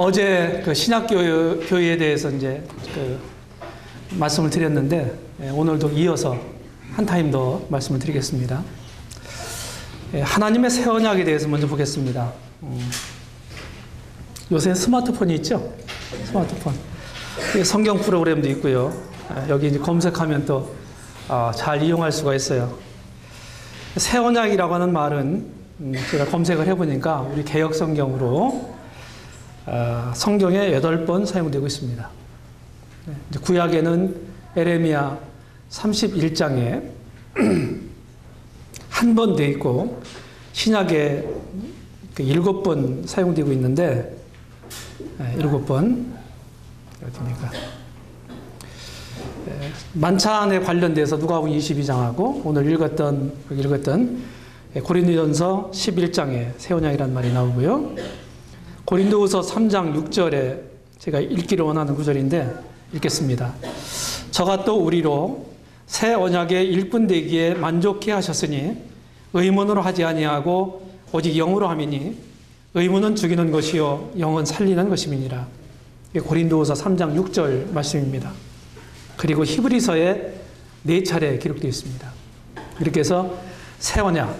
어제 그 신약교회에 대해서 이제 그 말씀을 드렸는데, 오늘도 이어서 한 타임 더 말씀을 드리겠습니다. 하나님의 새 언약에 대해서 먼저 보겠습니다. 요새 스마트폰이 있죠? 스마트폰. 성경 프로그램도 있고요. 여기 이제 검색하면 또 잘 이용할 수가 있어요. 새 언약이라고 하는 말은 제가 검색을 해보니까 우리 개역 성경으로 성경에 8번 사용되고 있습니다. 구약에는 에레미야 31장에 한 번 돼 있고, 신약에 7번 사용되고 있는데, 7번 어디입니까? 만찬에 관련돼서 누가복음 22장하고 오늘 읽었던 고린도전서 11장에 새 언약이라는 말이 나오고요. 고린도후서 3장 6절에 제가 읽기를 원하는 구절인데 읽겠습니다. 저가 또 우리로 새 언약의 일꾼되기에 만족해 하셨으니 의문으로 하지 아니하고 오직 영으로 함이니 의문은 죽이는 것이요 영은 살리는 것임이니라. 고린도후서 3장 6절 말씀입니다. 그리고 히브리서에 4차례 기록되어 있습니다. 이렇게 해서 새 언약,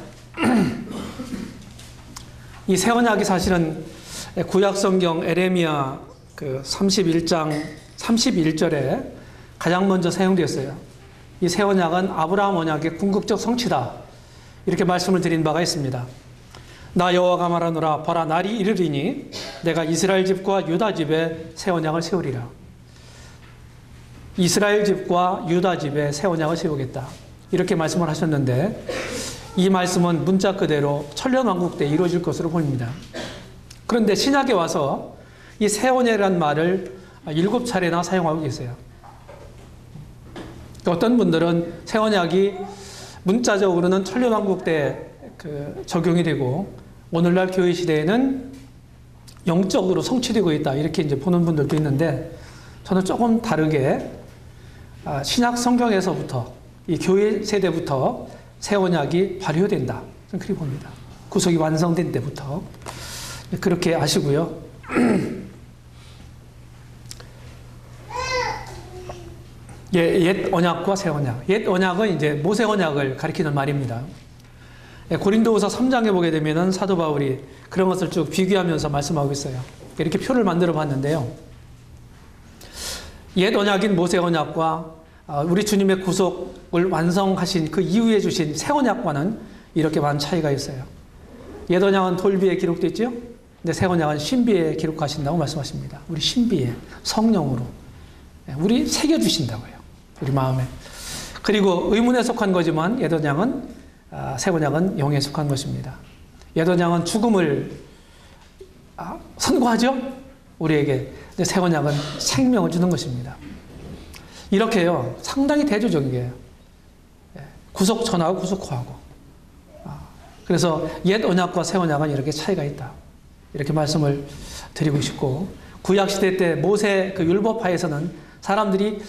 이 새 언약이 사실은 구약성경 에레미야 31장 31절에 가장 먼저 사용되었어요. 이 새 언약은 아브라함 언약의 궁극적 성취다, 이렇게 말씀을 드린 바가 있습니다. 나 여호와가 말하노라, 보라 날이 이르리니 내가 이스라엘 집과 유다 집에 새 언약을 세우리라. 이스라엘 집과 유다 집에 새 언약을 세우겠다, 이렇게 말씀을 하셨는데, 이 말씀은 문자 그대로 천년왕국 때 이루어질 것으로 보입니다. 그런데 신약에 와서 이 새 언약이라는 말을 7차례나 사용하고 계세요. 어떤 분들은 새 언약이 문자적으로는 천년왕국 때 적용이 되고 오늘날 교회 시대에는 영적으로 성취되고 있다, 이렇게 이제 보는 분들도 있는데, 저는 조금 다르게 신약 성경에서부터 이 교회 세대부터 새 언약이 발효된다, 저는 그렇게 봅니다. 구속이 완성된 때부터 그렇게 아시고요. 옛 언약과 새 언약. 옛 언약은 이제 모세 언약을 가리키는 말입니다. 고린도후서 3장에 보게 되면은 사도 바울이 그런 것을 쭉 비교하면서 말씀하고 있어요. 이렇게 표를 만들어 봤는데요. 옛 언약인 모세 언약과 우리 주님의 구속을 완성하신 그 이후에 주신 새 언약과는 이렇게 많은 차이가 있어요. 옛 언약은 돌비에 기록됐죠? 근데 새 언약은 신비에 기록하신다고 말씀하십니다. 우리 신비에, 성령으로 우리 새겨주신다고요, 우리 마음에. 그리고 의문에 속한 거지만 옛 언약은, 새 언약은 영에 속한 것입니다. 옛 언약은 죽음을 선고하죠, 우리에게. 근데 새 언약은 생명을 주는 것입니다. 이렇게요, 상당히 대조적이에요. 구속 전하고 구속 후하고. 그래서 옛 언약과 새 언약은 이렇게 차이가 있다, 이렇게 말씀을 드리고 싶고, 구약 시대 때 모세 율법하에서는 사람들이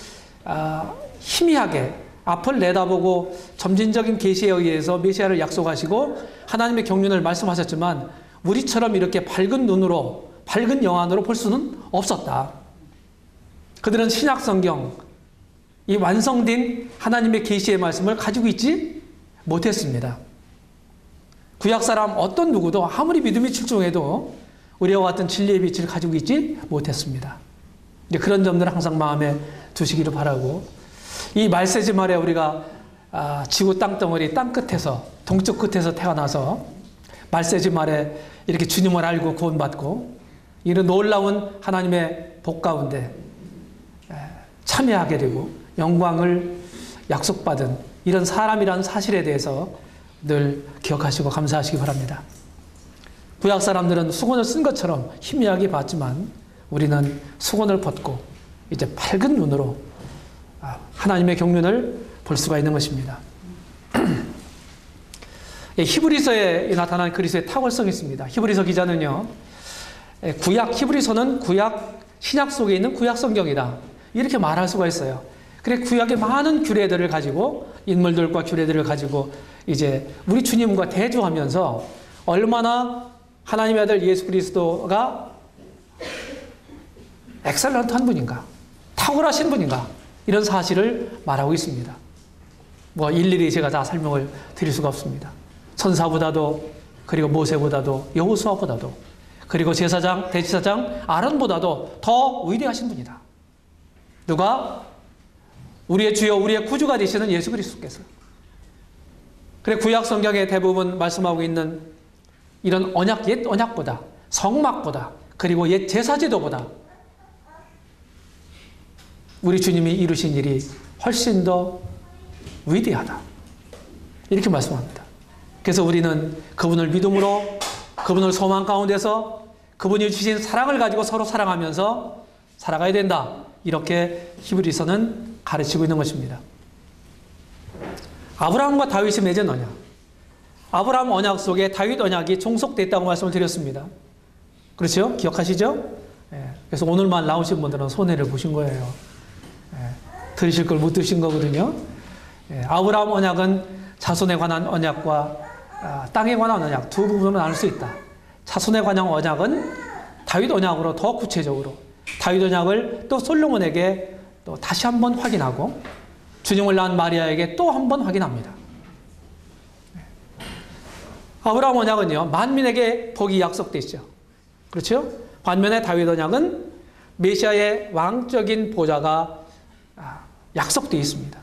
희미하게 앞을 내다보고 점진적인 계시에 의해서 메시아를 약속하시고 하나님의 경륜을 말씀하셨지만, 우리처럼 이렇게 밝은 눈으로, 밝은 영안으로 볼 수는 없었다. 그들은 신약 성경, 이 완성된 하나님의 계시의 말씀을 가지고 있지 못했습니다. 구약 사람 어떤 누구도 아무리 믿음이 출중해도 우리와 같은 진리의 빛을 가지고 있지 못했습니다. 이제 그런 점들을 항상 마음에 두시기를 바라고, 이 말세지 말에 우리가 지구 땅덩어리 땅끝에서, 동쪽 끝에서 태어나서 말세지 말에 이렇게 주님을 알고 구원받고 이런 놀라운 하나님의 복 가운데 참여하게 되고 영광을 약속받은 이런 사람이라는 사실에 대해서 늘 기억하시고 감사하시기 바랍니다. 구약 사람들은 수건을 쓴 것처럼 희미하게 봤지만, 우리는 수건을 벗고 이제 밝은 눈으로 하나님의 경륜을 볼 수가 있는 것입니다. 히브리서에 나타난 그리스도의 탁월성이 있습니다. 히브리서 기자는요, 히브리서는 신약 속에 있는 구약 성경이다, 이렇게 말할 수가 있어요. 그래, 구약의 많은 규례들을 가지고, 인물들과 규례들을 가지고 이제 우리 주님과 대조하면서 얼마나 하나님의 아들 예수 그리스도가 엑셀런트한 분인가? 탁월하신 분인가? 이런 사실을 말하고 있습니다. 뭐 일일이 제가 다 설명을 드릴 수가 없습니다. 천사보다도, 그리고 모세보다도, 여호수아보다도, 그리고 제사장, 대제사장 아론보다도 더 위대하신 분이다. 누가? 우리의 주여, 우리의 구주가 되시는 예수 그리스도께서. 그래, 구약 성경에 대부분 말씀하고 있는 이런 언약, 옛 언약보다, 성막보다, 그리고 옛 제사제도보다 우리 주님이 이루신 일이 훨씬 더 위대하다. 이렇게 말씀합니다. 그래서 우리는 그분을 믿음으로, 그분을 소망 가운데서 그분이 주신 사랑을 가지고 서로 사랑하면서 살아가야 된다. 이렇게 히브리서는 가르치고 있는 것입니다. 아브라함과 다윗이 맺은 언약. 아브라함 언약 속에 다윗 언약이 종속됐다고 말씀을 드렸습니다. 그렇죠? 기억하시죠? 예. 그래서 오늘만 나오신 분들은 손해를 보신 거예요. 예. 들으실 걸 못 들으신 거거든요. 예. 아브라함 언약은 자손에 관한 언약과 땅에 관한 언약 두 부분으로 나눌 수 있다. 자손에 관한 언약은 다윗 언약으로 더 구체적으로 다윗 언약을 또 솔로몬에게 또 다시 한번 확인하고 주님을 낳은 마리아에게 또 한번 확인합니다. 아브라함 언약은요, 만민에게 복이 약속되죠. 그렇죠? 반면에 다윗 언약은 메시아의 왕적인 보좌가 약속되어 있습니다.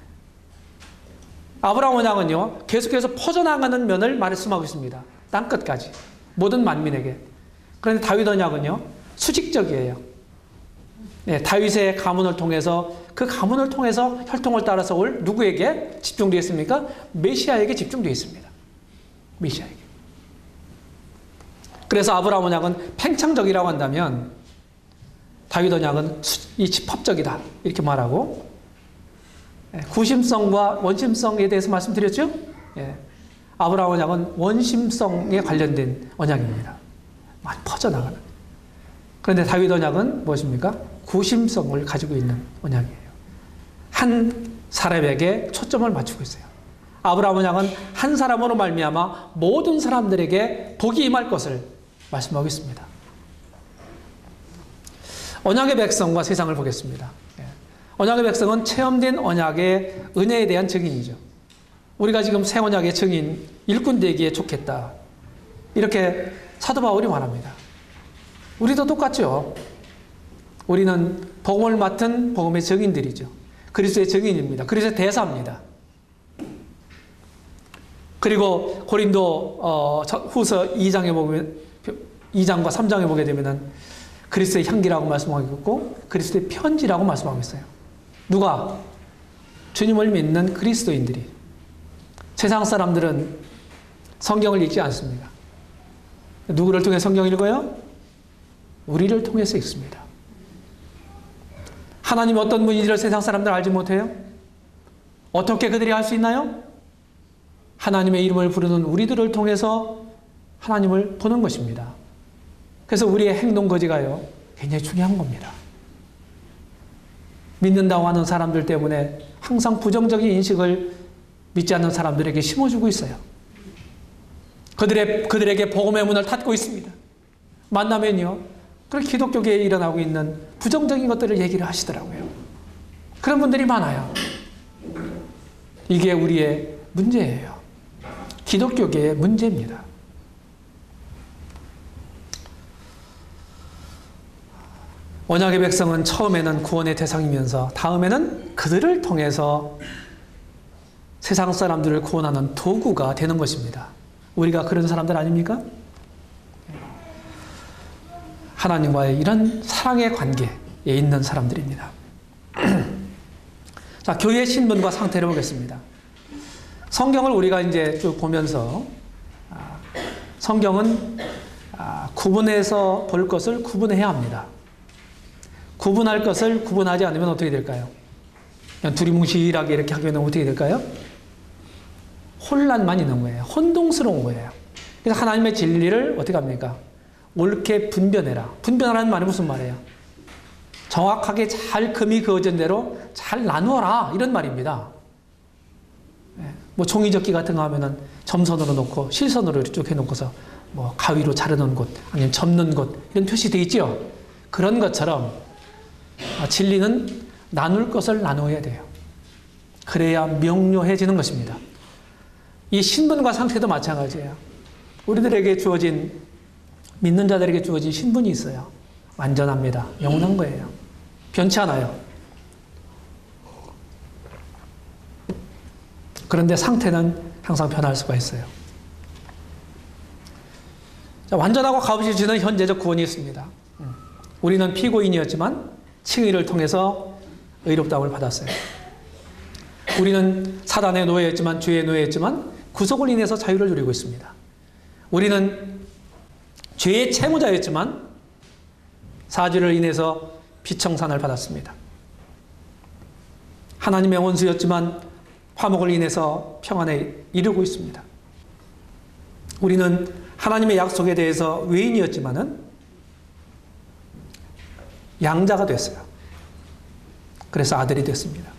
아브라함 언약은요, 계속해서 퍼져나가는 면을 말씀하고 있습니다. 땅끝까지. 모든 만민에게. 그런데 다윗 언약은요, 수직적이에요. 네, 다윗의 가문을 통해서 그 가문을 통해서 혈통을 따라서 올 누구에게 집중되어 있습니까? 메시아에게 집중되어 있습니다. 메시아에게. 그래서 아브라함 언약은 팽창적이라고 한다면 다윗 언약은 이 집합적이다. 이렇게 말하고 구심성과 원심성에 대해서 말씀드렸죠? 예. 아브라함 언약은 원심성에 관련된 언약입니다. 많이 퍼져나가는. 그런데 다윗 언약은 무엇입니까? 구심성을 가지고 있는 언약이에요. 한 사람에게 초점을 맞추고 있어요. 아브라함 언약은 한 사람으로 말미암아 모든 사람들에게 복이 임할 것을 말씀하고 있습니다. 언약의 백성과 세상을 보겠습니다. 언약의 백성은 체험된 언약의 은혜에 대한 증인이죠. 우리가 지금 새 언약의 증인, 일꾼 되기에 좋겠다. 이렇게 사도 바울이 말합니다. 우리도 똑같죠. 우리는 복음을 맡은 복음의 증인들이죠. 그리스도의 증인입니다. 그리스도의 대사입니다. 그리고 고린도 후서 2장에 보면 2장과 3장에 보게 되면은 그리스도의 향기라고 말씀하고 있고 그리스도의 편지라고 말씀하고 있어요. 누가? 주님을 믿는 그리스도인들이. 세상 사람들은 성경을 읽지 않습니다. 누구를 통해 성경을 읽어요? 우리를 통해서 읽습니다. 하나님이 어떤 분인지를 세상 사람들 알지 못해요? 어떻게 그들이 알 수 있나요? 하나님의 이름을 부르는 우리들을 통해서 하나님을 보는 것입니다. 그래서 우리의 행동 거지가요, 굉장히 중요한 겁니다. 믿는다고 하는 사람들 때문에 항상 부정적인 인식을 믿지 않는 사람들에게 심어주고 있어요. 그들에게 복음의 문을 닫고 있습니다. 만나면요, 그 기독교계에 일어나고 있는 부정적인 것들을 얘기를 하시더라고요. 그런 분들이 많아요. 이게 우리의 문제예요. 기독교계의 문제입니다. 언약의 백성은 처음에는 구원의 대상이면서 다음에는 그들을 통해서 세상 사람들을 구원하는 도구가 되는 것입니다. 우리가 그런 사람들 아닙니까? 하나님과의 이런 사랑의 관계에 있는 사람들입니다. 자, 교회의 신분과 상태를 보겠습니다. 성경을 우리가 이제 쭉 보면서 성경은 구분해서 볼 것을 구분해야 합니다. 구분할 것을 구분하지 않으면 어떻게 될까요? 그냥 두리뭉실하게 이렇게 하게 되면 어떻게 될까요? 혼란만 있는 거예요. 혼동스러운 거예요. 그래서 하나님의 진리를 어떻게 합니까? 옳게 분별해라. 분별하라는 말이 무슨 말이에요? 정확하게 잘 금이 그어진 대로 잘 나누어라. 이런 말입니다. 뭐 종이접기 같은 거 하면은 점선으로 놓고 실선으로 쭉 해놓고서 뭐 가위로 자르는 곳, 아니면 접는 곳, 이런 표시 되어 있죠? 그런 것처럼 진리는 나눌 것을 나누어야 돼요. 그래야 명료해지는 것입니다. 이 신분과 상태도 마찬가지예요. 우리들에게 주어진, 믿는 자들에게 주어진 신분이 있어요. 완전합니다. 영원한 거예요. 변치 않아요. 그런데 상태는 항상 변할 수가 있어요. 자, 완전하고 값없이 주는 현재적 구원이 있습니다. 우리는 피고인이었지만 칭의를 통해서 의롭다움을 받았어요. 우리는 사단의 노예였지만, 죄의 노예였지만 구속을 인해서 자유를 누리고 있습니다. 우리는 죄의 채무자였지만 사죄를 인해서 비청산을 받았습니다. 하나님의 원수였지만 화목을 인해서 평안에 이르고 있습니다. 우리는 하나님의 약속에 대해서 외인이었지만은 양자가 됐어요. 그래서 아들이 됐습니다.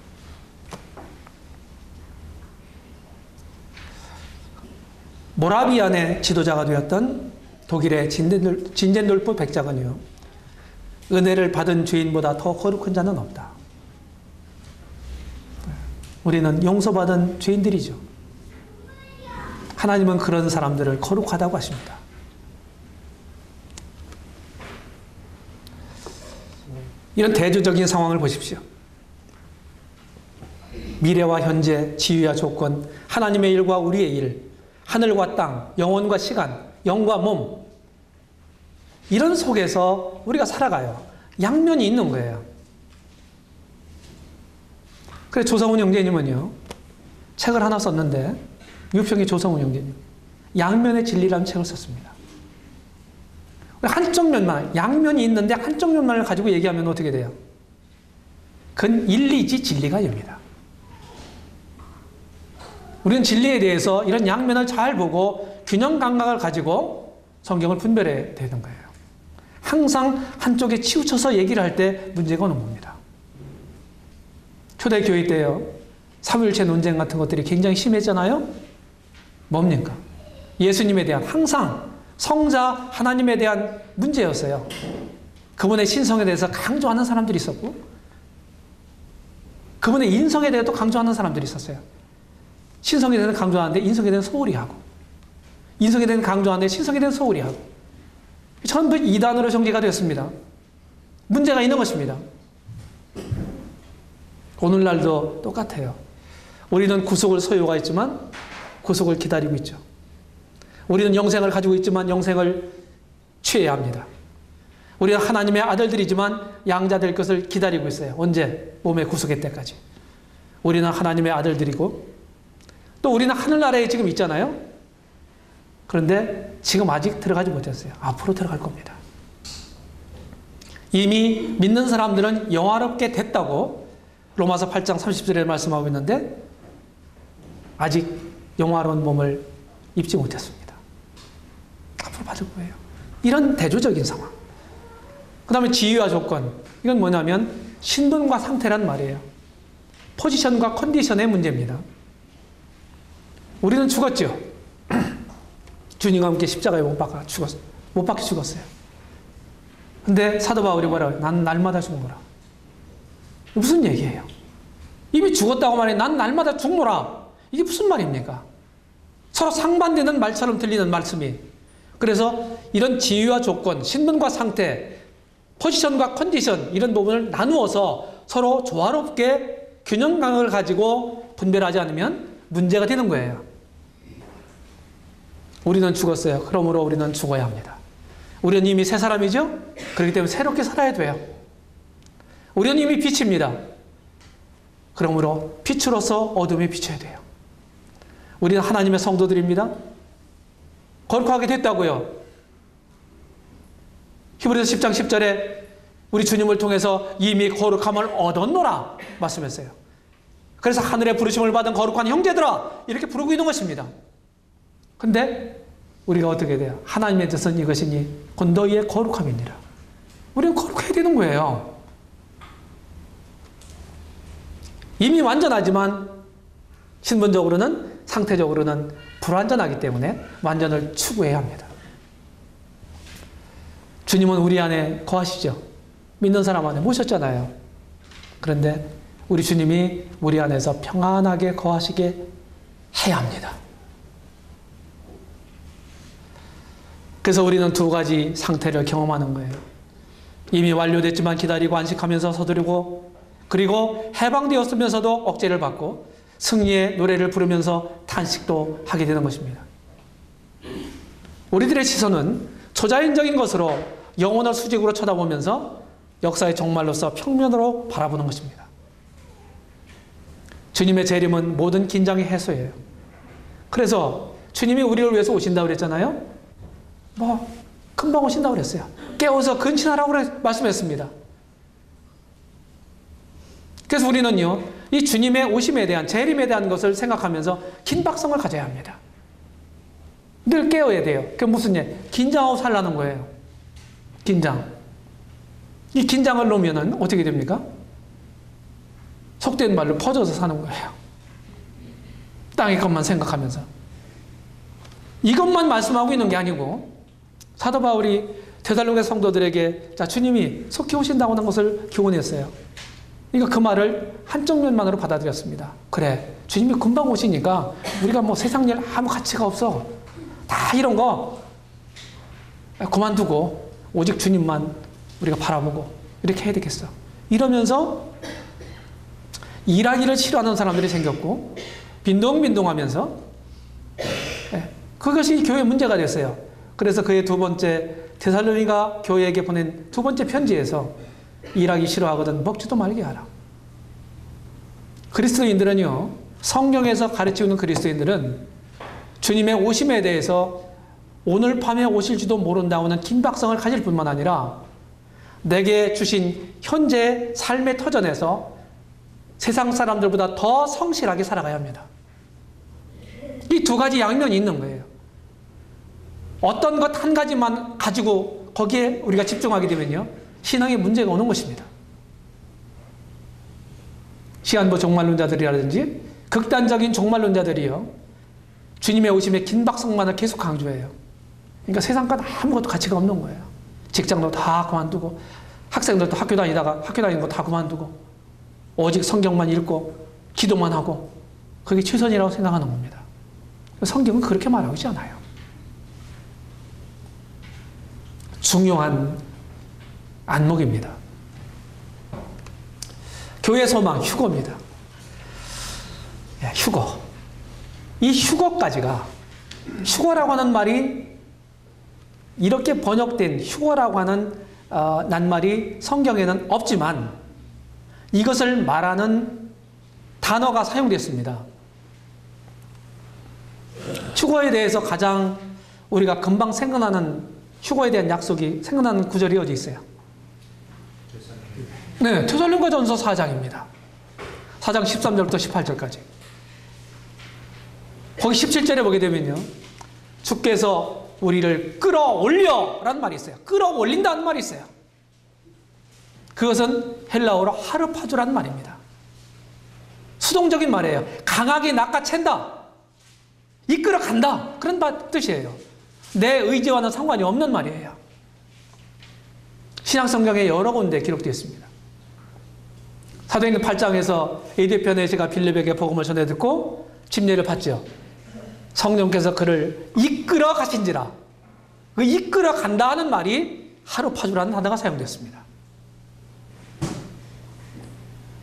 모라비안의 지도자가 되었던 독일의 진젠돌프 백작은요, 은혜를 받은 죄인보다 더 거룩한 자는 없다. 우리는 용서받은 죄인들이죠. 하나님은 그런 사람들을 거룩하다고 하십니다. 이런 대조적인 상황을 보십시오. 미래와 현재, 지위와 조건, 하나님의 일과 우리의 일, 하늘과 땅, 영혼과 시간, 영과 몸, 이런 속에서 우리가 살아가요. 양면이 있는 거예요. 그래서 조성훈 형제님은요, 책을 하나 썼는데, 유평의 조성훈 형제님, 양면의 진리라는 책을 썼습니다. 한쪽 면만, 양면이 있는데 한쪽 면만을 가지고 얘기하면 어떻게 돼요? 그건 일리지 진리가 아닙니다. 우리는 진리에 대해서 이런 양면을 잘 보고 균형 감각을 가지고 성경을 분별해야 되는 거예요. 항상 한쪽에 치우쳐서 얘기를 할 때 문제가 오는 겁니다. 초대교회 때요, 삼위일체 논쟁 같은 것들이 굉장히 심했잖아요. 뭡니까? 예수님에 대한, 항상 성자 하나님에 대한 문제였어요. 그분의 신성에 대해서 강조하는 사람들이 있었고, 그분의 인성에 대해서 또 강조하는 사람들이 있었어요. 신성에 대해서 강조하는데 인성에 대해서 소홀히 하고, 인성에 대해서 강조하는데 신성에 대해서 소홀히 하고, 전부 이단으로 전개가 되었습니다. 문제가 있는 것입니다. 오늘날도 똑같아요. 우리는 구속을 소유가 있지만 구속을 기다리고 있죠. 우리는 영생을 가지고 있지만 영생을 취해야 합니다. 우리는 하나님의 아들들이지만 양자 될 것을 기다리고 있어요. 언제? 몸의 구속의 때까지. 우리는 하나님의 아들들이고, 또 우리는 하늘나라에 지금 있잖아요. 그런데 지금 아직 들어가지 못했어요. 앞으로 들어갈 겁니다. 이미 믿는 사람들은 영화롭게 됐다고 로마서 8장 30절에 말씀하고 있는데, 아직 영화로운 몸을 입지 못했습니다. 앞으로 받을 거예요. 이런 대조적인 상황. 그 다음에 지위와 조건. 이건 뭐냐면 신분과 상태란 말이에요. 포지션과 컨디션의 문제입니다. 우리는 죽었죠. 주님과 함께 십자가에 못 박혀 죽었어요. 근데 사도 바울이 뭐라고요? 난 날마다 죽노라. 무슨 얘기예요? 이미 죽었다고 말해. 난 날마다 죽노라. 이게 무슨 말입니까? 서로 상반되는 말처럼 들리는 말씀이. 그래서 이런 지위와 조건, 신분과 상태, 포지션과 컨디션, 이런 부분을 나누어서 서로 조화롭게 균형감을 가지고 분별하지 않으면 문제가 되는 거예요. 우리는 죽었어요. 그러므로 우리는 죽어야 합니다. 우리는 이미 새 사람이죠? 그렇기 때문에 새롭게 살아야 돼요. 우리는 이미 빛입니다. 그러므로 빛으로서 어둠에 비춰야 돼요. 우리는 하나님의 성도들입니다. 거룩하게 됐다고요. 히브리서 10장 10절에 우리 주님을 통해서 이미 거룩함을 얻었노라 말씀했어요. 그래서 하늘의 부르심을 받은 거룩한 형제들아 이렇게 부르고 있는 것입니다. 근데 우리가 어떻게 돼요? 하나님의 뜻은 이것이니 곧 너희의 거룩함이니라. 우리는 거룩해야 되는 거예요. 이미 완전하지만 신분적으로는, 상태적으로는 불완전하기 때문에 완전을 추구해야 합니다. 주님은 우리 안에 거하시죠. 믿는 사람 안에 모셨잖아요. 그런데 우리 주님이 우리 안에서 평안하게 거하시게 해야 합니다. 그래서 우리는 두 가지 상태를 경험하는 거예요. 이미 완료됐지만 기다리고 안식하면서 서두르고, 그리고 해방되었으면서도 억제를 받고 승리의 노래를 부르면서 탄식도 하게 되는 것입니다. 우리들의 시선은 초자연적인 것으로 영혼을 수직으로 쳐다보면서 역사의 종말로서 평면으로 바라보는 것입니다. 주님의 재림은 모든 긴장의 해소예요. 그래서 주님이 우리를 위해서 오신다고 그랬잖아요. 금방 오신다고 그랬어요. 깨워서 근신하라고 말씀했습니다. 그래서 우리는요, 이 주님의 오심에 대한, 재림에 대한 것을 생각하면서 긴박성을 가져야 합니다. 늘 깨어야 돼요. 그게 무슨 일? 긴장하고 살라는 거예요. 긴장. 이 긴장을 놓으면 어떻게 됩니까? 속된 말로 퍼져서 사는 거예요. 땅의 것만 생각하면서. 이것만 말씀하고 있는 게 아니고, 사도 바울이 데살로니가 성도들에게 주님이 속히 오신다고 하는 것을 교훈했어요. 그러니까 그 말을 한쪽 면만으로 받아들였습니다. 그래, 주님이 금방 오시니까 우리가 세상 일 아무 가치가 없어. 다 이런 거 그만두고 오직 주님만 우리가 바라보고 이렇게 해야 되겠어. 이러면서 일하기를 싫어하는 사람들이 생겼고, 빈둥빈둥하면서 그것이 교회의 문제가 됐어요. 그래서 그의 두 번째 데살로니가 교회에게 보낸 두 번째 편지에서 일하기 싫어하거든 먹지도 말게 하라. 그리스도인들은요, 성경에서 가르치는 그리스도인들은 주님의 오심에 대해서 오늘 밤에 오실지도 모른다고는 긴박성을 가질 뿐만 아니라 내게 주신 현재 삶의 터전에서 세상 사람들보다 더 성실하게 살아가야 합니다. 이 두 가지 양면이 있는 거예요. 어떤 것 한 가지만 가지고 거기에 우리가 집중하게 되면요, 신앙에 문제가 오는 것입니다. 시한부 종말론자들이라든지 극단적인 종말론자들이요, 주님의 오심의 긴박성만을 계속 강조해요. 그러니까 세상과 아무것도 가치가 없는 거예요. 직장도 다 그만두고, 학생들도 학교 다니는 거 다 그만두고, 오직 성경만 읽고 기도만 하고, 그게 최선이라고 생각하는 겁니다. 성경은 그렇게 말하고 있지 않아요. 중요한 안목입니다. 교회 소망, 휴거입니다. 휴거. 이 휴거까지가, 휴거라고 하는 말이, 이렇게 번역된 휴거라고 하는 낱말이 성경에는 없지만 이것을 말하는 단어가 사용됐습니다. 휴거에 대해서 가장 우리가 금방 생각나는, 휴거에 대한 약속이 생각나는 구절이 어디 있어요? 네, 데살로니가전서 4장입니다. 4장 13절부터 18절까지. 거기 17절에 보게 되면요, 주께서 우리를 끌어올려 라는 말이 있어요. 끌어올린다는 말이 있어요. 그것은 헬라어로 하르파주라는 말입니다. 수동적인 말이에요. 강하게 낚아챈다, 이끌어간다, 그런 뜻이에요. 내 의지와는 상관이 없는 말이에요. 신약성경에 여러 군데 기록되어 있습니다. 사도행전 8장에서 에디오피아네시가 빌립에게 복음을 전해 듣고 침례를 받죠. 성령께서 그를 이끌어 가신지라. 그 이끌어 간다 하는 말이 하루파주라는 단어가 사용됐습니다.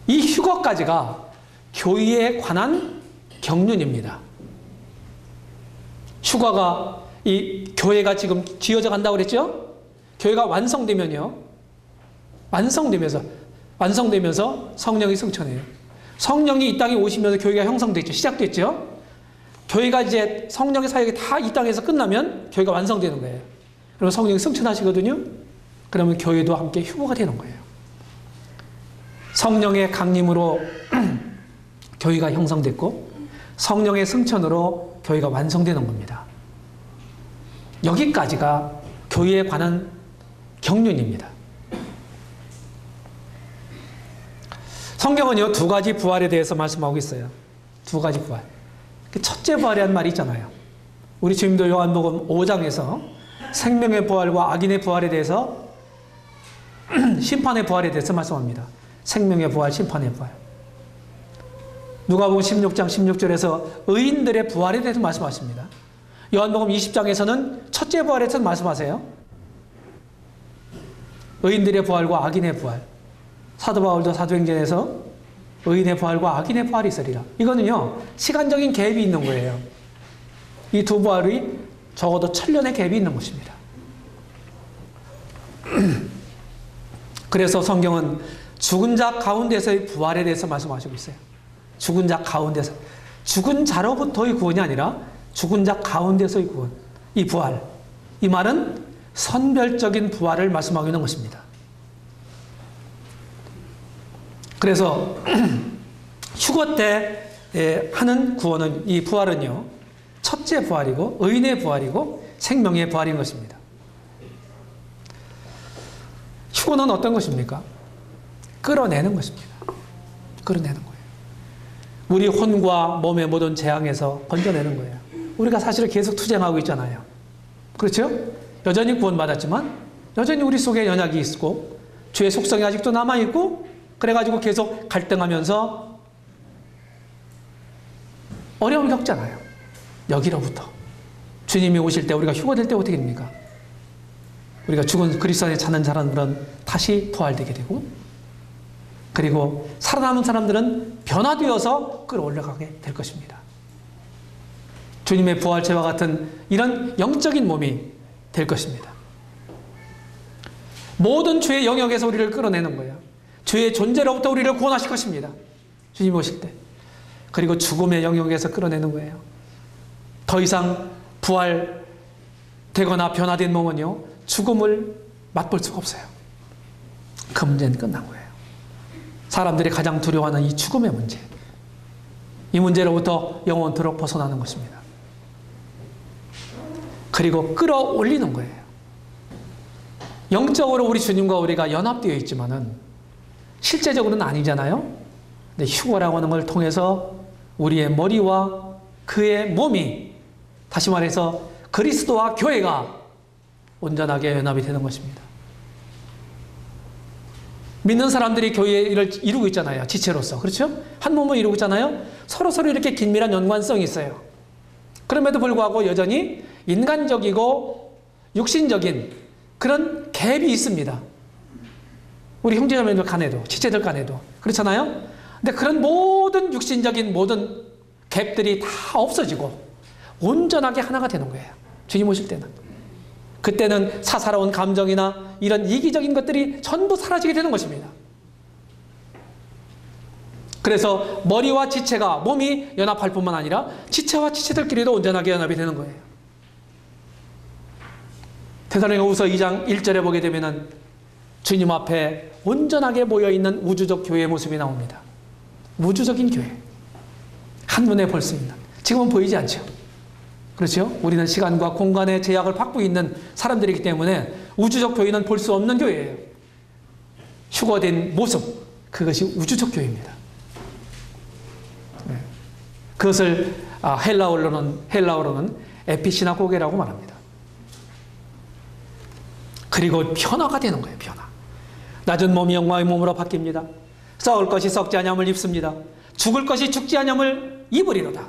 이 휴거까지가 교회에 관한 경륜입니다. 휴거가, 이 교회가 지금 지어져 간다고 그랬죠? 교회가 완성되면서 성령이 승천해요. 성령이 이 땅에 오시면서 교회가 형성됐죠. 시작됐죠. 교회가 이제 성령의 사역이 다 이 땅에서 끝나면 교회가 완성되는 거예요. 그러면 성령이 승천하시거든요. 그러면 교회도 함께 휴거가 되는 거예요. 성령의 강림으로 교회가 형성됐고, 성령의 승천으로 교회가 완성되는 겁니다. 여기까지가 교회에 관한 경륜입니다. 성경은요, 두 가지 부활에 대해서 말씀하고 있어요. 두 가지 부활. 첫째 부활이라는 말이 있잖아요. 우리 주님도 요한복음 5장에서 생명의 부활과 악인의 부활에 대해서 심판의 부활에 대해서 말씀합니다. 생명의 부활, 심판의 부활. 누가복음 16장 16절에서 의인들의 부활에 대해서 말씀하십니다. 요한복음 20장에서는 첫째 부활에 대해서 말씀하세요. 의인들의 부활과 악인의 부활. 사도 바울도 사도행전에서 의인의 부활과 악인의 부활이 있으리라. 이거는요, 시간적인 갭이 있는 거예요. 이 두 부활이 적어도 1000년의 갭이 있는 것입니다. 그래서 성경은 죽은 자 가운데서의 부활에 대해서 말씀하시고 있어요. 죽은 자 가운데서. 죽은 자로부터의 구원이 아니라 죽은 자 가운데서의 구원. 이 부활. 이 말은 선별적인 부활을 말씀하고 있는 것입니다. 그래서 휴거 때 하는 구원은, 이 부활은요, 첫째 부활이고 의인의 부활이고 생명의 부활인 것입니다. 휴거는 어떤 것입니까? 끌어내는 것입니다. 끌어내는 거예요. 우리 혼과 몸의 모든 재앙에서 건져내는 거예요. 우리가 사실은 계속 투쟁하고 있잖아요. 그렇죠? 여전히 구원받았지만 여전히 우리 속에 연약이 있고 죄의 속성이 아직도 남아있고, 그래가지고 계속 갈등하면서 어려움을 겪잖아요. 여기로부터 주님이 오실 때, 우리가 휴거될 때 어떻게 됩니까? 우리가 죽은 그리스도 안에 사는 사람들은 다시 부활되게 되고, 그리고 살아남은 사람들은 변화되어서 끌어올라가게 될 것입니다. 주님의 부활체와 같은 이런 영적인 몸이 될 것입니다. 모든 죄의 영역에서 우리를 끌어내는 거예요. 죄의 존재로부터 우리를 구원하실 것입니다. 주님 오실 때. 그리고 죽음의 영역에서 끌어내는 거예요. 더 이상 부활되거나 변화된 몸은요, 죽음을 맛볼 수가 없어요. 그 문제는 끝난 거예요. 사람들이 가장 두려워하는 이 죽음의 문제. 이 문제로부터 영원토록 벗어나는 것입니다. 그리고 끌어올리는 거예요. 영적으로 우리 주님과 우리가 연합되어 있지만은 실제적으로는 아니잖아요. 근데 휴거라고 하는 걸 통해서 우리의 머리와 그의 몸이, 다시 말해서 그리스도와 교회가 온전하게 연합이 되는 것입니다. 믿는 사람들이 교회의 일을 이루고 있잖아요. 지체로서. 그렇죠? 한 몸을 이루고 있잖아요. 서로서로 이렇게 긴밀한 연관성이 있어요. 그럼에도 불구하고 여전히 인간적이고 육신적인 그런 갭이 있습니다. 우리 형제자매들 간에도, 지체들 간에도. 그렇잖아요? 근데 그런 모든 육신적인 모든 갭들이 다 없어지고 온전하게 하나가 되는 거예요. 주님 오실 때는. 그때는 사사로운 감정이나 이런 이기적인 것들이 전부 사라지게 되는 것입니다. 그래서 머리와 지체가, 몸이 연합할 뿐만 아니라 지체와 지체들끼리도 온전하게 연합이 되는 거예요. 데살로니가후서 2장 1절에 보게 되면은 주님 앞에 온전하게 모여있는 우주적 교회의 모습이 나옵니다. 우주적인 교회. 한눈에 볼 수 있는. 지금은 보이지 않죠. 그렇죠? 우리는 시간과 공간의 제약을 받고 있는 사람들이기 때문에 우주적 교회는 볼 수 없는 교회예요. 휴거된 모습, 그것이 우주적 교회입니다. 네. 그것을 헬라어로는 에피시나고게라고 말합니다. 그리고 변화가 되는 거예요. 변화. 낮은 몸이 영광의 몸으로 바뀝니다. 썩을 것이 썩지 아니함을 입습니다. 죽을 것이 죽지 아니함을 입으리로다.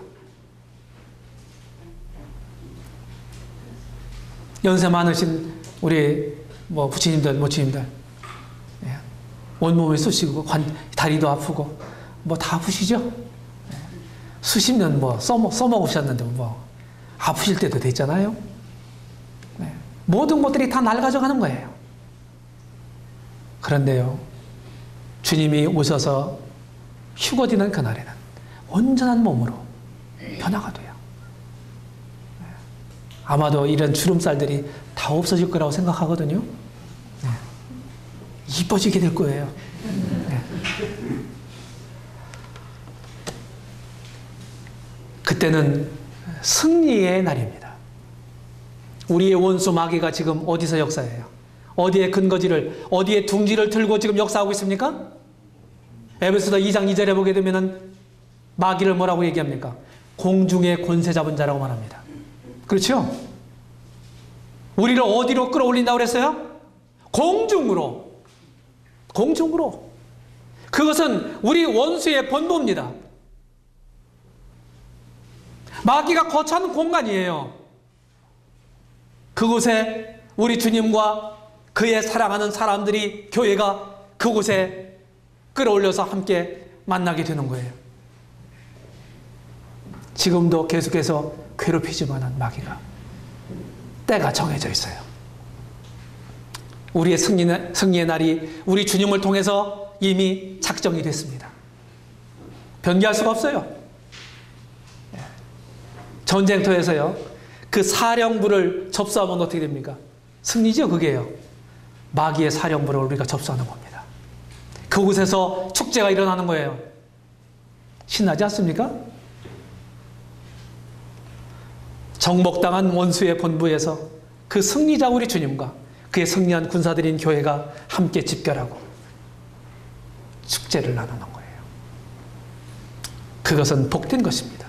연세 많으신 우리 부친님들, 모친님들, 온몸이 쑤시고 다리도 아프고 다 아프시죠? 수십 년 써먹으셨는데 아프실 때도 됐잖아요. 모든 것들이 다 날 가져가는 거예요. 그런데요, 주님이 오셔서 휴거되는 그날에는 온전한 몸으로 변화가 돼요. 아마도 이런 주름살들이 다 없어질 거라고 생각하거든요. 네. 이뻐지게 될 거예요. 네. 그때는 승리의 날입니다. 우리의 원수 마귀가 지금 어디서 역사해요? 어디에 근거지를, 어디에 둥지를 들고 지금 역사하고 있습니까? 에베소서 2장 2절에 보게 되면은 마귀를 뭐라고 얘기합니까? 공중의 권세 잡은 자라고 말합니다. 그렇죠? 우리를 어디로 끌어올린다고 그랬어요? 공중으로. 공중으로. 그것은 우리 원수의 본보입니다. 마귀가 거처하는 공간이에요. 그곳에 우리 주님과 그의 사랑하는 사람들이, 교회가 그곳에 끌어올려서 함께 만나게 되는 거예요. 지금도 계속해서 괴롭히지만은 마귀가 때가 정해져 있어요. 우리의 승리의 날이 우리 주님을 통해서 이미 작정이 됐습니다. 변기할 수가 없어요. 전쟁터에서요, 그 사령부를 접수하면 어떻게 됩니까? 승리죠, 그게요. 마귀의 사령부를 우리가 접수하는 겁니다. 그곳에서 축제가 일어나는 거예요. 신나지 않습니까? 정복당한 원수의 본부에서 그 승리자 우리 주님과 그의 승리한 군사들인 교회가 함께 집결하고 축제를 나누는 거예요. 그것은 복된 것입니다.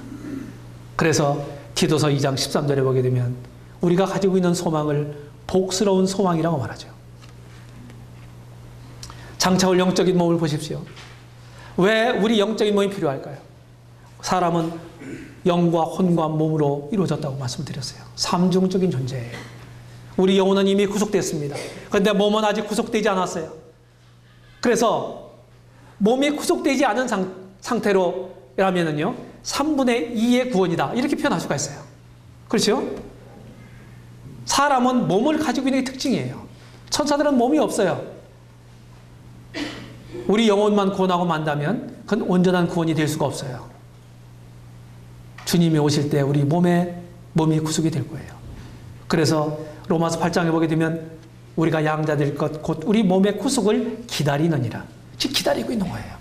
그래서 디도서 2장 13절에 보게 되면 우리가 가지고 있는 소망을 복스러운 소망이라고 말하죠. 장차올 영적인 몸을 보십시오. 왜 우리 영적인 몸이 필요할까요? 사람은 영과 혼과 몸으로 이루어졌다고 말씀드렸어요. 삼중적인 존재예요. 우리 영혼은 이미 구속됐습니다. 그런데 몸은 아직 구속되지 않았어요. 그래서 몸이 구속되지 않은 상태로라면은요, 3분의 2의 구원이다, 이렇게 표현할 수가 있어요. 그렇죠? 사람은 몸을 가지고 있는 게 특징이에요. 천사들은 몸이 없어요. 우리 영혼만 구원하고 만다면 그건 온전한 구원이 될 수가 없어요. 주님이 오실 때 우리 몸이 구속이 될 거예요. 그래서 로마서 8장에 보게 되면 우리가 양자될 것 곧 우리 몸의 구속을 기다리느니라. 지금 기다리고 있는 거예요.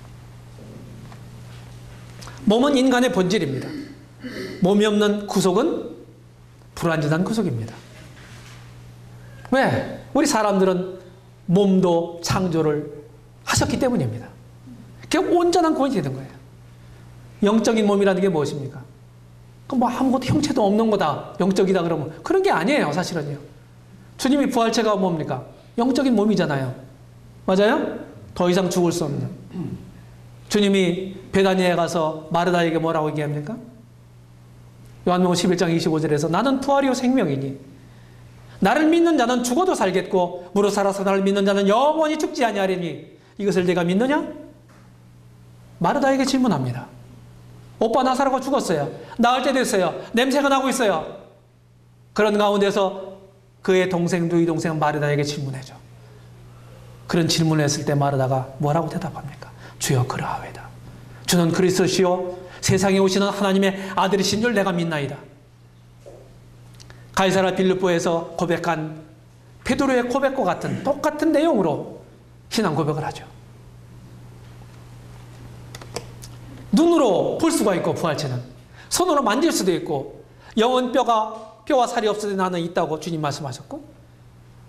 몸은 인간의 본질입니다. 몸이 없는 구속은 불완전한 구속입니다. 왜? 우리 사람들은 몸도 창조를 하셨기 때문입니다. 그게 온전한 구원이 되는 거예요. 영적인 몸이라는 게 무엇입니까? 뭐 아무것도 형체도 없는 거다, 영적이다 그러면 그런 게 아니에요, 사실은요. 주님이 부활체가 뭡니까? 영적인 몸이잖아요. 맞아요? 더 이상 죽을 수 없는. 주님이 베다니에 가서 마르다에게 뭐라고 얘기합니까? 요한복음 11장 25절에서 나는 부활이요 생명이니 나를 믿는 자는 죽어도 살겠고 무릇 살아서 나를 믿는 자는 영원히 죽지 아니하리니 이것을 네가 믿느냐? 마르다에게 질문합니다. 오빠 나사로가 죽었어요. 나을 때 됐어요. 냄새가 나고 있어요. 그런 가운데서 그의 동생, 누이 동생 마르다에게 질문해줘. 그런 질문을 했을 때 마르다가 뭐라고 대답합니까? 주여 그러하외다. 주는 그리스도시요 세상에 오시는 하나님의 아들이신 줄 내가 믿나이다. 가이사랴 빌립보에서 고백한 베드로의 고백과 같은 똑같은 내용으로 신앙 고백을 하죠. 눈으로 볼 수가 있고 부활체는 손으로 만질 수도 있고 영은 뼈와 살이 없으되 나는 있다고 주님 말씀하셨고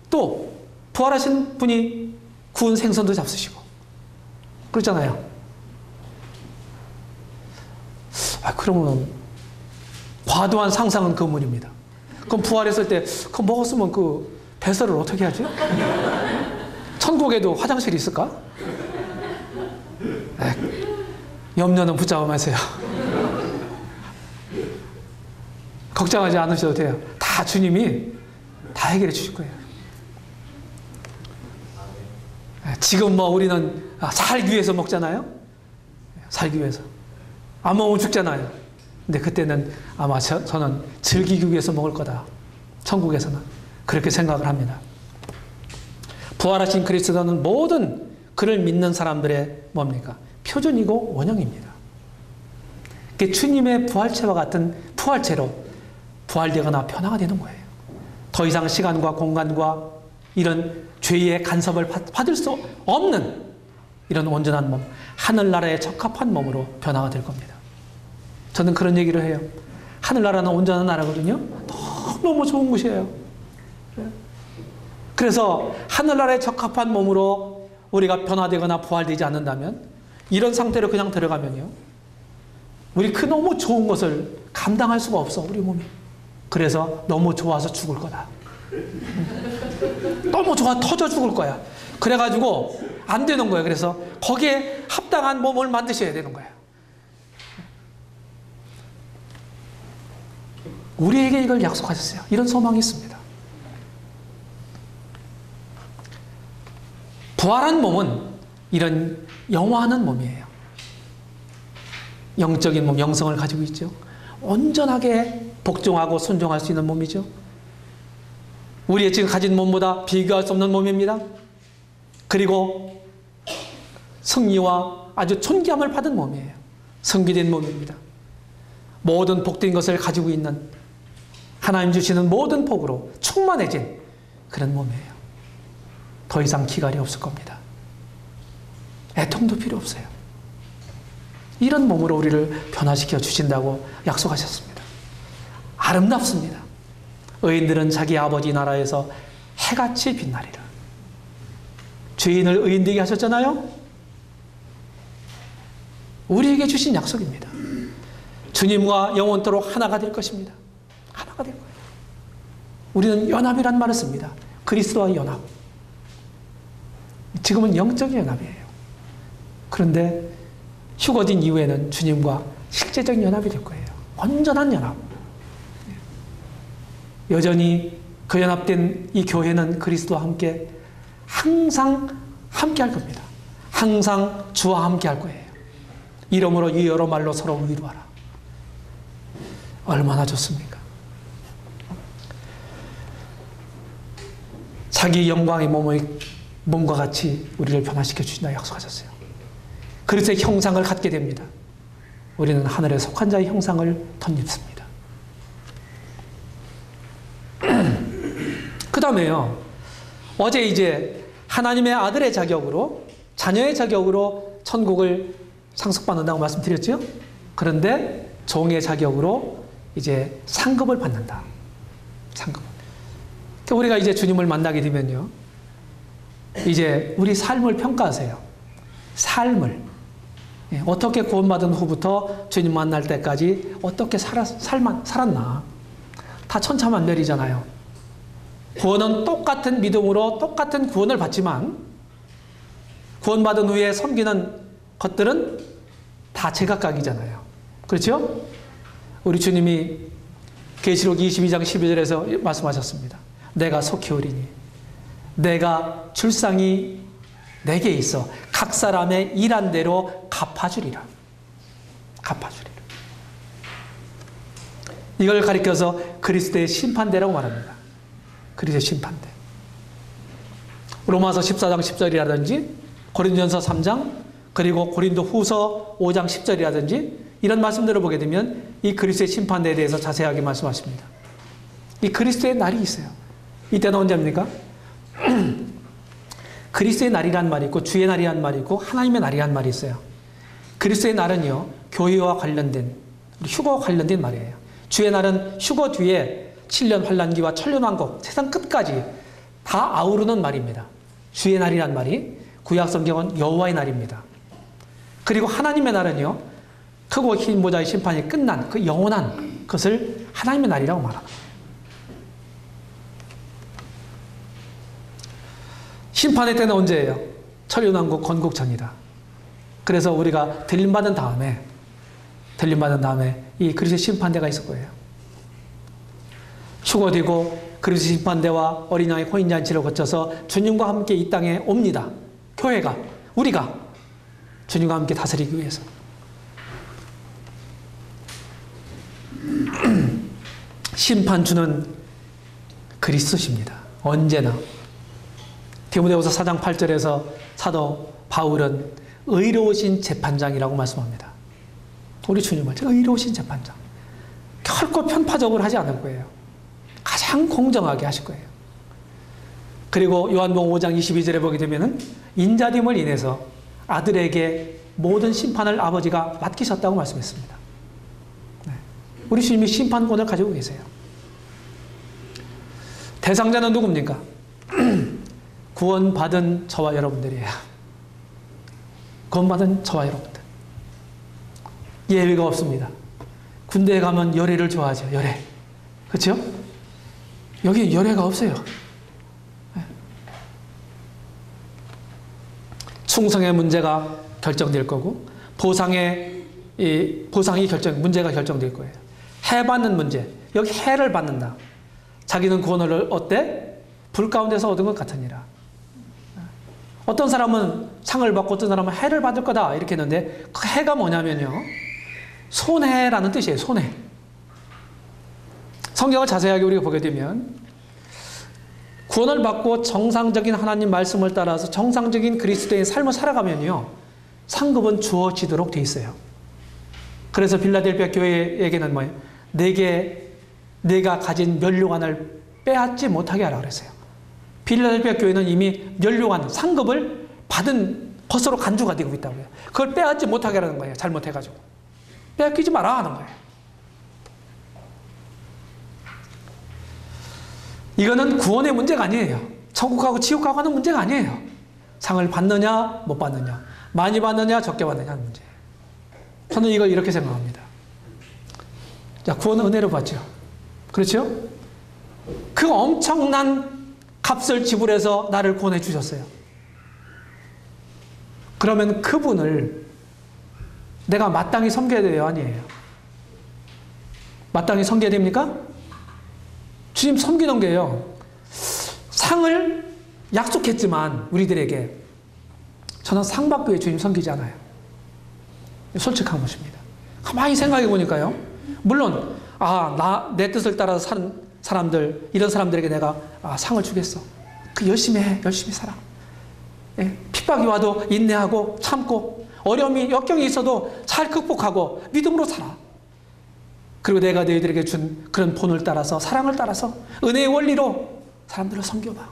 또 부활하신 분이 구운 생선도 잡수시고 그렇잖아요. 그러면 과도한 상상은 그물입니다. 그럼 부활했을 때 그거 먹었으면 그 배설을 어떻게 하지? 천국에도 화장실이 있을까? 염려는 붙잡아 마세요. 걱정하지 않으셔도 돼요. 다 주님이 다 해결해 주실 거예요. 지금 뭐 우리는 살기 위해서 먹잖아요. 살기 위해서. 안 먹으면 죽잖아요. 근데 그때는 아마 저는 즐기기 위해서 먹을 거다. 천국에서는 그렇게 생각을 합니다. 부활하신 그리스도는 모든 그를 믿는 사람들의 뭡니까? 표준이고 원형입니다. 주님의 부활체와 같은 부활체로 부활되거나 변화가 되는 거예요. 더 이상 시간과 공간과 이런 죄의 간섭을 받을 수 없는 이런 온전한 몸, 하늘나라에 적합한 몸으로 변화가 될 겁니다. 저는 그런 얘기를 해요. 하늘나라는 온전한 나라거든요. 너무 좋은 곳이에요. 그래서 하늘나라에 적합한 몸으로 우리가 변화되거나 부활되지 않는다면 이런 상태로 그냥 들어가면요. 우리 그 너무 좋은 것을 감당할 수가 없어, 우리 몸이. 그래서 너무 좋아서 죽을 거다. 너무 좋아 터져 죽을 거야. 그래가지고 안 되는 거예요. 그래서 거기에 합당한 몸을 만드셔야 되는 거예요. 우리에게 이걸 약속하셨어요. 이런 소망이 있습니다. 부활한 몸은 이런 영화하는 몸이에요. 영적인 몸, 영성을 가지고 있죠. 온전하게 복종하고 순종할 수 있는 몸이죠. 우리의 지금 가진 몸보다 비교할 수 없는 몸입니다. 그리고 승리와 아주 존귀함을 받은 몸이에요. 성기된 몸입니다. 모든 복된 것을 가지고 있는 하나님 주시는 모든 복으로 충만해진 그런 몸이에요. 더 이상 기갈이 없을 겁니다. 애통도 필요 없어요. 이런 몸으로 우리를 변화시켜 주신다고 약속하셨습니다. 아름답습니다. 의인들은 자기 아버지 나라에서 해같이 빛나리라. 죄인을 의인되게 하셨잖아요. 우리에게 주신 약속입니다. 주님과 영원토록 하나가 될 것입니다. 하나가 될 거예요. 우리는 연합이란 말을 씁니다. 그리스도와의 연합. 지금은 영적인 연합이에요. 그런데 휴거진 이후에는 주님과 실제적인 연합이 될 거예요. 온전한 연합. 여전히 그 연합된 이 교회는 그리스도와 함께 항상 함께 할 겁니다. 항상 주와 함께 할 거예요. 이러므로 이 여러 말로 서로 위로하라. 얼마나 좋습니까? 자기 영광의 몸과 같이 우리를 변화시켜 주신다 약속하셨어요. 그리스도의 형상을 갖게 됩니다. 우리는 하늘에 속한 자의 형상을 덧입습니다. 그 다음에요. 어제 이제 하나님의 아들의 자격으로, 자녀의 자격으로 천국을 상속받는다고 말씀드렸죠? 그런데 종의 자격으로 이제 상급을 받는다. 상급. 우리가 이제 주님을 만나게 되면요. 이제 우리 삶을 평가하세요. 삶을. 어떻게 구원받은 후부터 주님 만날 때까지 어떻게 살았나. 다 천차만별이잖아요. 구원은 똑같은 믿음으로 똑같은 구원을 받지만 구원받은 후에 섬기는 것들은 다 제각각이잖아요. 그렇죠? 우리 주님이 계시록 22장 12절에서 말씀하셨습니다. 내가 속히 오리니 내가 줄상이 내게 있어 각 사람의 일한 대로 갚아주리라. 갚아주리라. 이걸 가리켜서 그리스도의 심판대라고 말합니다. 그리스도의 심판대. 로마서 14장 10절이라든지 고린도전서 3장 그리고 고린도 후서 5장 10절이라든지 이런 말씀들을 보게 되면 이 그리스도의 심판대에 대해서 자세하게 말씀하십니다. 이 그리스도의 날이 있어요. 이때는 언제입니까? 그리스도의 날이란 말이 있고 주의 날이란 말이 있고 하나님의 날이란 말이 있어요. 그리스도의 날은요. 교회와 관련된 휴거와 관련된 말이에요. 주의 날은 휴거 뒤에 7년 환란기와 천년왕국 세상 끝까지 다 아우르는 말입니다. 주의 날이란 말이 구약 성경은 여호와의 날입니다. 그리고 하나님의 날은요. 크고 흰 모자의 심판이 끝난 그 영원한 것을 하나님의 날이라고 말합니다. 심판의 때는 언제예요? 천년왕국 건국 전이다. 그래서 우리가 들림받은 다음에 이 그리스도의 심판대가 있을 거예요. 휴거되고 그리스도의 심판대와 어린 양의 혼인잔치를 거쳐서 주님과 함께 이 땅에 옵니다. 교회가, 우리가 주님과 함께 다스리기 위해서. 심판주는 그리스도십니다. 언제나. 디모데후서 4장 8절에서 사도 바울은 의로우신 재판장이라고 말씀합니다. 우리 주님은 의로우신 재판장. 결코 편파적으로 하지 않을 거예요. 가장 공정하게 하실 거예요. 그리고 요한복음 5장 22절에 보게 되면은 인자됨을 인해서 아들에게 모든 심판을 아버지가 맡기셨다고 말씀했습니다. 네. 우리 주님이 심판권을 가지고 계세요. 대상자는 누굽니까? 구원받은 저와 여러분들이에요. 구원받은 저와 여러분들. 예외가 없습니다. 군대에 가면 열애를 좋아하죠. 열애. 그렇죠? 여기 열애가 없어요. 충성의 문제가 결정될 거고 보상이 문제가 결정될 거예요. 해받는 문제. 여기 해를 받는다. 자기는 구원을 어때? 불 가운데서 얻은 것 같으니라. 어떤 사람은 상을 받고 어떤 사람은 해를 받을 거다 이렇게 했는데 그 해가 뭐냐면요. 손해라는 뜻이에요. 손해. 성경을 자세하게 우리가 보게 되면 구원을 받고 정상적인 하나님 말씀을 따라서 정상적인 그리스도의 삶을 살아가면요. 상급은 주어지도록 돼 있어요. 그래서 빌라델피아 교회에게는 뭐예요? 내가 가진 면류관을 빼앗지 못하게 하라 그랬어요. 빌라델피아 교회는 이미 면류관, 상급을 받은 것으로 간주가 되고 있다고요. 그걸 빼앗지 못하게 하라는 거예요. 잘못해가지고. 빼앗기지 마라 하는 거예요. 이거는 구원의 문제가 아니에요. 천국하고 지옥하고 하는 문제가 아니에요. 상을 받느냐 못 받느냐, 많이 받느냐 적게 받느냐 하는 문제예요. 저는 이걸 이렇게 생각합니다. 자, 구원은 은혜로 받죠. 그렇죠? 그 엄청난 값을 지불해서 나를 구원해 주셨어요. 그러면 그분을 내가 마땅히 섬겨야 돼요? 아니에요? 마땅히 섬겨야 됩니까? 주님 섬기는 게요. 상을 약속했지만 우리들에게 저는 상 받기 위해 주님 섬기지 않아요. 솔직한 것입니다. 가만히 생각해 보니까요. 물론 내 뜻을 따라서 사는 사람들, 이런 사람들에게 내가 상을 주겠어. 그 열심히 해. 열심히 살아. 예, 핍박이 와도 인내하고 참고 어려움이 역경이 있어도 잘 극복하고 믿음으로 살아. 그리고 내가 너희들에게 준 그런 본을 따라서 사랑을 따라서 은혜의 원리로 사람들을 섬겨봐.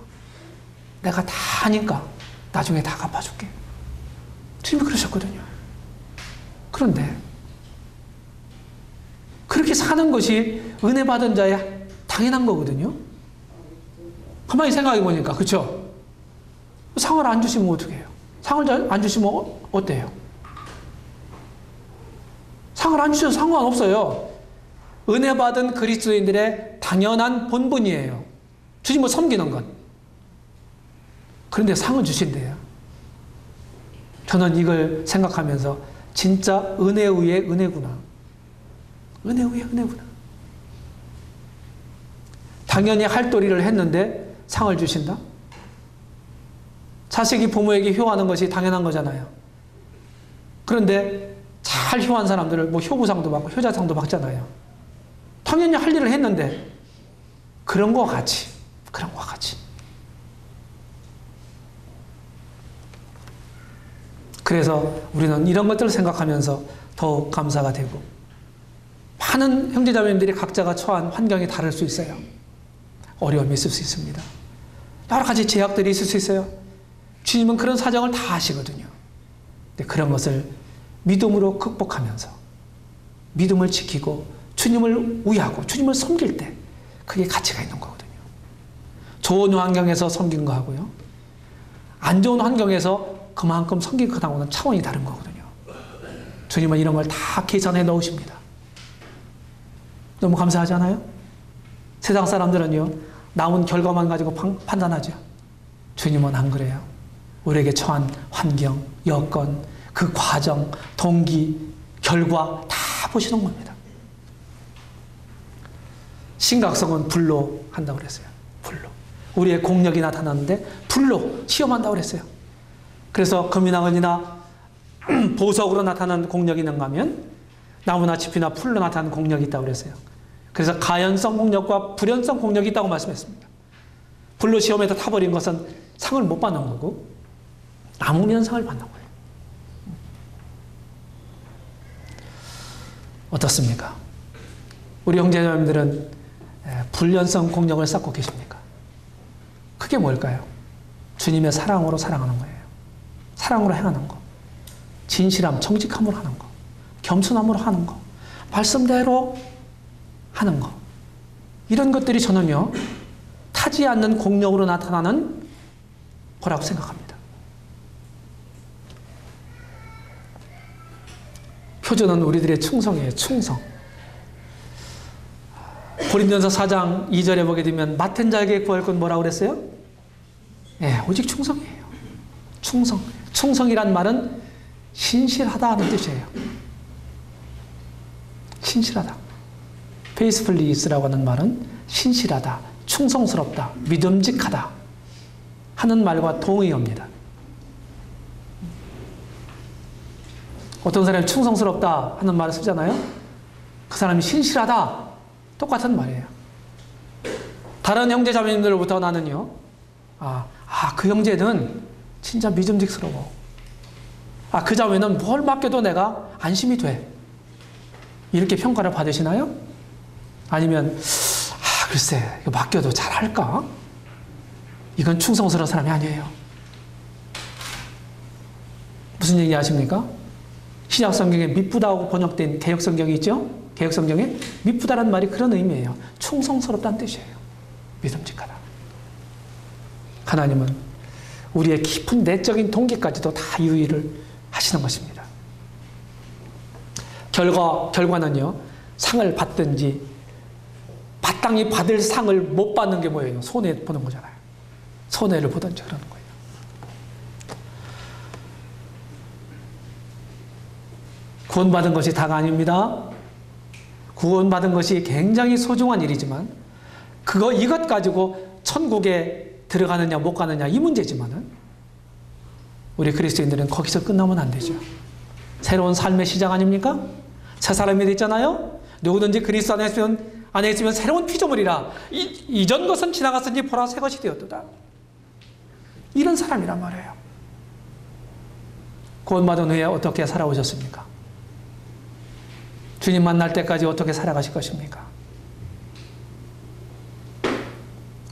내가 다 하니까 나중에 다 갚아줄게. 주님이 그러셨거든요. 그런데 그렇게 사는 것이 은혜 받은 자의 당연한 거거든요. 가만히 생각해 보니까 그렇죠? 상을 안 주시면 어떻게 해요? 상을 안 주시면 어때요? 상을 안 주셔도 상관없어요. 은혜 받은 그리스도인들의 당연한 본분이에요. 주님을 섬기는 것. 그런데 상을 주신대요. 저는 이걸 생각하면서 진짜 은혜 위에 은혜구나. 은혜 위에 은혜구나. 당연히 할 도리를 했는데 상을 주신다? 자식이 부모에게 효하는 것이 당연한 거잖아요. 그런데 잘 효한 사람들을 효부상도 받고 효자상도 받잖아요. 당연히 할 일을 했는데 그런 거 같이. 그래서 우리는 이런 것들을 생각하면서 더욱 감사가 되고 많은 형제자매님들이 각자가 처한 환경이 다를 수 있어요. 어려움이 있을 수 있습니다. 여러 가지 제약들이 있을 수 있어요. 주님은 그런 사정을 다 아시거든요. 근데 그런 것을 믿음으로 극복하면서 믿음을 지키고 주님을 위하고 주님을 섬길 때 그게 가치가 있는 거거든요. 좋은 환경에서 섬긴 거하고요. 안 좋은 환경에서 그만큼 섬긴 것하고는 차원이 다른 거거든요. 주님은 이런 걸 다 계산해 넣으십니다. 너무 감사하잖아요? 세상 사람들은요, 나온 결과만 가지고 판단하죠. 주님은 안 그래요. 우리에게 처한 환경, 여건, 그 과정, 동기, 결과 다 보시는 겁니다. 심각성은 불로 한다고 그랬어요. 불로. 우리의 공력이 나타나는데 불로 시험한다고 그랬어요. 그래서 금이나 은이나 보석으로 나타나는 공력이 있는가 하면 나무나 짚이나 풀로 나타나는 공력이 있다고 그랬어요. 그래서 가연성 공력과 불연성 공력이 있다고 말씀했습니다. 불로 시험에서 타버린 것은 상을 못 받는 거고 나무면 상을 받는 거예요. 어떻습니까? 우리 형제자매들은 불연성 공력을 쌓고 계십니까? 그게 뭘까요? 주님의 사랑으로 사랑하는 거예요. 사랑으로 행하는 거. 진실함, 정직함으로 하는 거. 겸손함으로 하는 거. 말씀대로 하는 거. 이런 것들이 저는요, 타지 않는 공력으로 나타나는 거라고 생각합니다. 표준은 우리들의 충성이에요. 충성. 고린도전서 4장 2절에 보게 되면 맡은 자에게 구할 건 뭐라고 그랬어요? 오직 충성이에요. 충성. 충성이란 말은 신실하다 하는 뜻이에요. 신실하다. faithfully라고 하는 말은 신실하다, 충성스럽다, 믿음직하다 하는 말과 동의어입니다. 어떤 사람이 충성스럽다 하는 말을 쓰잖아요. 그 사람이 신실하다, 똑같은 말이에요. 다른 형제 자매님들로부터 나는요, 그 형제는 진짜 믿음직스러워. 그 자매는 뭘 맡겨도 내가 안심이 돼. 이렇게 평가를 받으시나요? 아니면 글쎄 이거 맡겨도 잘할까? 이건 충성스러운 사람이 아니에요. 무슨 얘기 아십니까? 신약성경에 미쁘다고 번역된 개역성경이 있죠? 개역성경에 미쁘다라는 말이 그런 의미예요. 충성스럽다는 뜻이에요. 믿음직하다. 하나님은 우리의 깊은 내적인 동기까지도 다 유의를 하시는 것입니다. 결과는요, 상을 받든지 마땅히 받을 상을 못 받는 게 뭐예요? 손해보는 거잖아요. 손해를 보든지 그러는 거예요. 구원받은 것이 다가 아닙니다. 구원받은 것이 굉장히 소중한 일이지만 이것 가지고 천국에 들어가느냐 못 가느냐 이 문제지만은 우리 그리스도인들은 거기서 끝나면 안 되죠. 새로운 삶의 시작 아닙니까? 새 사람이 됐잖아요. 누구든지 그리스도 안에 있으면 새로운 피조물이라 이전 것은 지나갔으니 보라 새 것이 되었도다. 이런 사람이란 말이에요. 구원받은 후에 어떻게 살아오셨습니까? 주님 만날 때까지 어떻게 살아가실 것입니까?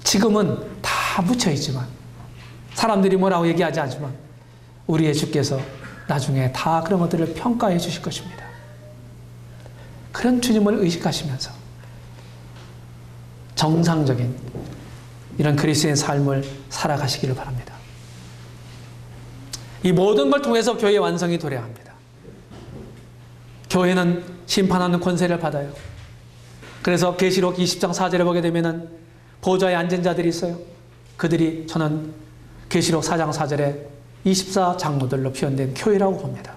지금은 다 묻혀있지만 사람들이 뭐라고 얘기하지 않지만 우리의 주께서 나중에 다 그런 것들을 평가해 주실 것입니다. 그런 주님을 의식하시면서 정상적인 이런 그리스도인 삶을 살아가시기를 바랍니다. 이 모든 걸 통해서 교회의 완성이 도래야 합니다. 교회는 심판하는 권세를 받아요. 그래서 계시록 20장 4절에 보게 되면은 보좌에 앉은 자들이 있어요. 그들이 저는 계시록 4장 4절에 24장로들로 표현된 교회라고 봅니다.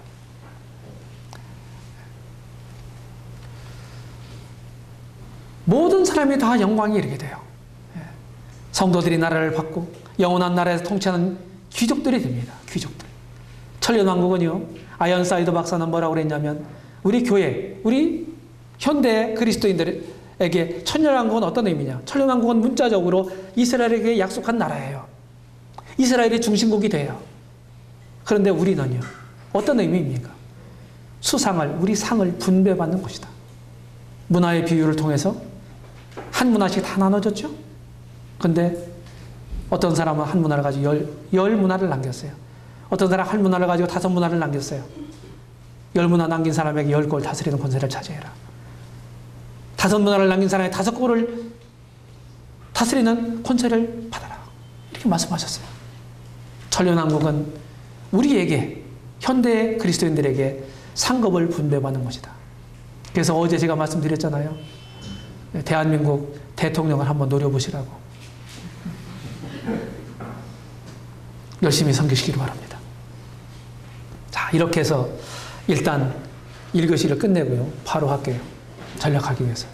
모든 사람이 다 영광에 이르게 돼요. 성도들이 나라를 받고 영원한 나라에서 통치하는 귀족들이 됩니다. 귀족들. 천년왕국은요, 아이언사이더 박사는 뭐라고 그랬냐면 우리 교회, 우리 현대 그리스도인들에게 천년왕국은 어떤 의미냐? 천년왕국은 문자적으로 이스라엘에게 약속한 나라예요. 이스라엘이 중심국이 돼요. 그런데 우리는요, 어떤 의미입니까? 우리 상을 분배받는 곳이다. 문화의 비유를 통해서 한 문화씩 다 나눠졌죠? 근데 어떤 사람은 한 문화를 가지고 열 문화를 남겼어요. 어떤 사람은 한 문화를 가지고 5 문화를 남겼어요. 10 문화 남긴 사람에게 10골 다스리는 권세를 차지해라. 5 문화를 남긴 사람에게 5골을 다스리는 권세를 받아라. 이렇게 말씀하셨어요. 천년왕국은 우리에게, 현대 그리스도인들에게 상급을 분배받는 것이다. 그래서 어제 제가 말씀드렸잖아요. 대한민국 대통령을 한번 노려보시라고. 열심히 섬기시기를 바랍니다. 자, 이렇게 해서 일단 1교시를 끝내고요. 바로 할게요. 전략하기 위해서.